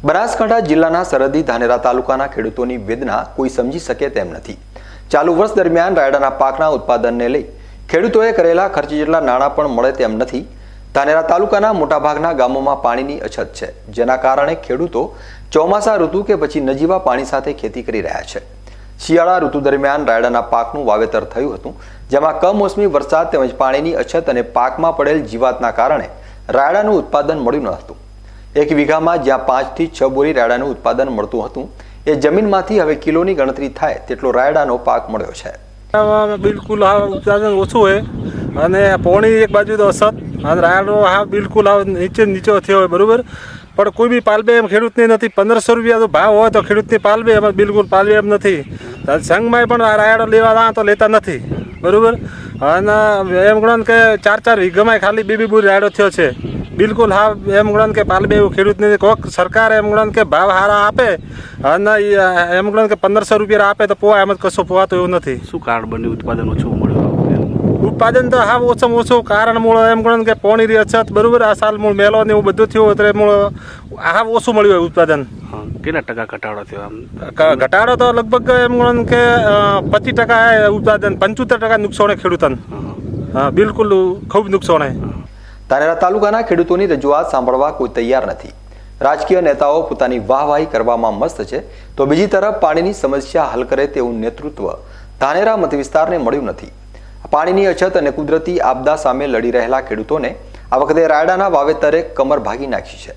બનાસકાંઠા જિલ્લાના સરહદી ધાનેરા તાલુકાના ખેડૂતોની વેદના કોઈ સમજી શકે તેમ નથી। ચાલુ વર્ષ દરમિયાન રાયડાના પાકના ઉત્પાદનને લઈ ખેડૂતોએ કરેલા ખર્ચ જેટલા નાણાં પણ મળે તેમ નથી। ધાનેરા તાલુકાના મોટાભાગના ગામોમાં પાણીની અછત છે, જેના કારણે ખેડૂતો ચોમાસા ઋતુ કે પછી નજીવા પાણી સાથે ખેતી કરી રહ્યા છે। શિયાળા ઋતુ દરમિયાન રાયડાના પાકનું વાવેતર થયું હતું, જેમાં કમોસમી વરસાદ તેમજ પાણીની અછત અને પાકમાં પડેલ જીવાતના કારણે રાયડાનું ઉત્પાદન મળ્યું ન હતું। એક વીઘામાં જ્યાં 5 થી 6 બોરી રાયડાનું ઉત્પાદન મળતું હતું, એ જમીનમાંથી હવે કિલોની ગણતરી થાય તેટલો રાયડાનો પાક મળ્યો છે। બિલકુલ ઉત્પાદન ઓછું હોય અને પોણી એક બાજુ તો અસત અને રાયડો બિલકુલ નીચો થયો હોય, બરોબર। પણ કોઈ બી પાલબે એમ ખેડૂતને નથી। 1500 રૂપિયા તો ભાવ હોય તો ખેડૂતની પાલબે એમ બિલકુલ પાલબે એમ નથી। સંઘમાં પણ આ રાયડો લેવા તો લેતા નથી, બરોબર। અને એમ ગણો કે 4 વીઘામાં ખાલી 2 બોરી રાયડો થયો છે। બિલકુલ એમ ગણો કે પાલબે એવું ખેડૂતને કોઈક સરકાર એમ ગણો કે ભાવ સારા આપે અને એમ ગણો કે 1500 રૂપિયા આપે તો પોવા એમ જ કશું પોવાતું એવું નથી। શું કારણ બન્યું ઉત્પાદન ઓછું મળ્યું? ઉત્પાદન તો ઓછામાં ઓછું કારણ મૂળ એમ ગણો કે પોણીની અછત, બરોબર। આ સાલ મૂળ મેલો ને એવું બધું થયું એટલે મૂળ ઓછું મળ્યું હોય ઉત્પાદન। કેટલા ટકા ઘટાડો થયો? આમ ઘટાડો તો લગભગ એમ ગણો કે 25% ઉત્પાદન, 75% નુકસાન ખેડૂતોને। હા, બિલકુલ ખૂબ નુકસાન। ધાનેરા તાલુકાના ખેડૂતોની રજૂઆત સાંભળવા કોઈ તૈયાર નથી। રાજકીય નેતાઓ પોતાની વાહવાહી કરવામાં મસ્ત છે, તો બીજી તરફ પાણીની સમસ્યા હલ કરે તેવું નેતૃત્વ ધાનેરા મત વિસ્તારને મળ્યું નથી। પાણીની અછત અને કુદરતી આપદા સામે લડી રહેલા ખેડૂતોને આ વખતે રાયડાના વાવેતરે કમર ભાગી નાખી છે।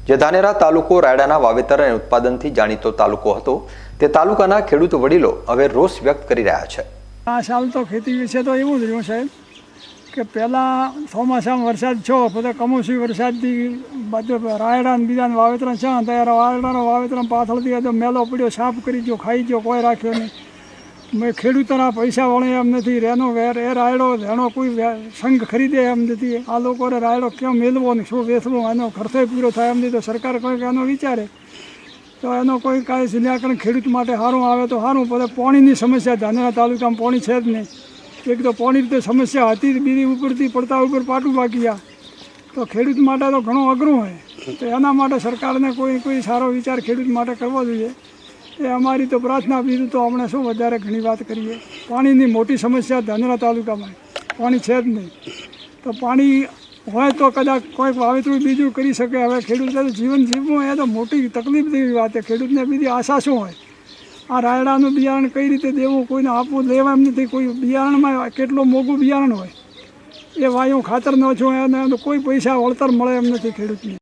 જે ધાનેરા તાલુકો રાયડાના વાવેતર અને ઉત્પાદનથી જાણીતો તાલુકો હતો, તે તાલુકાના ખેડૂત વડીલો હવે રોષ વ્યક્ત કરી રહ્યા છે। આ સાલ તો ખેતી વિશે તો એવું જ રહ્યું સાહેબ કે પહેલાં ચોમાસામાં વરસાદ છો, પછી કમોસમી વરસાદથી બધું રાયડા બીજાને વાવેતર છે, ત્યારે રાયડાનો વાવેતર પાછળથી તો મેલો પડ્યો, સાફ કરી ગયો, ખાઈ ગયો, કોઈ રાખ્યો નહીં। મેં ખેડૂતોના પૈસા વળે એમ નથી, રેનો વેર એ રાયડો રેનો કોઈ સંઘ ખરીદે એમ નથી। આ લોકોને રાયડો કેમ મેળવો ને શું વેચવો, એનો ખર્ચો પૂરો થાય એમ નથી। તો સરકાર કંઈક એનો વિચારે તો એનો કોઈ કાંઈ નિરાકરણ ખેડૂત માટે સારું આવે તો સારું। પછી પાણીની સમસ્યા ધાનેરા તાલુકામાં પાણી છે જ નહીં। એક તો પાણી રીતે સમસ્યા હતી, બીજી ઉપરથી પડતા ઉપર પાટું બાકી ગયા, તો ખેડૂત માટે તો ઘણું અઘરું હોય। તો એના માટે સરકારને કોઈ સારો વિચાર ખેડૂત માટે કરવો જોઈએ, એ અમારી તો પ્રાર્થના। બીજું તો આપણે શું વધારે ઘણી વાત કરીએ। પાણીની મોટી સમસ્યા ધાનેરા તાલુકામાં પાણી છે જ નહીં, તો પાણી હોય તો કદાચ કોઈક વાવેતર બીજું કરી શકે। હવે ખેડૂત જીવન જીવવું એ તો મોટી તકલીફ જેવી વાત છે। ખેડૂતને બીજી આશા શું હોય? આ રાયડાનું બિયારણ કઈ રીતે દેવું, કોઈને આપવું લેવા એમ નથી। કોઈ બિયારણમાં કેટલું મોંઘું બિયારણ હોય, એ વાયુ ખાતર ન છો એને કોઈ પૈસા વળતર મળે એમ નથી ખેડૂતને।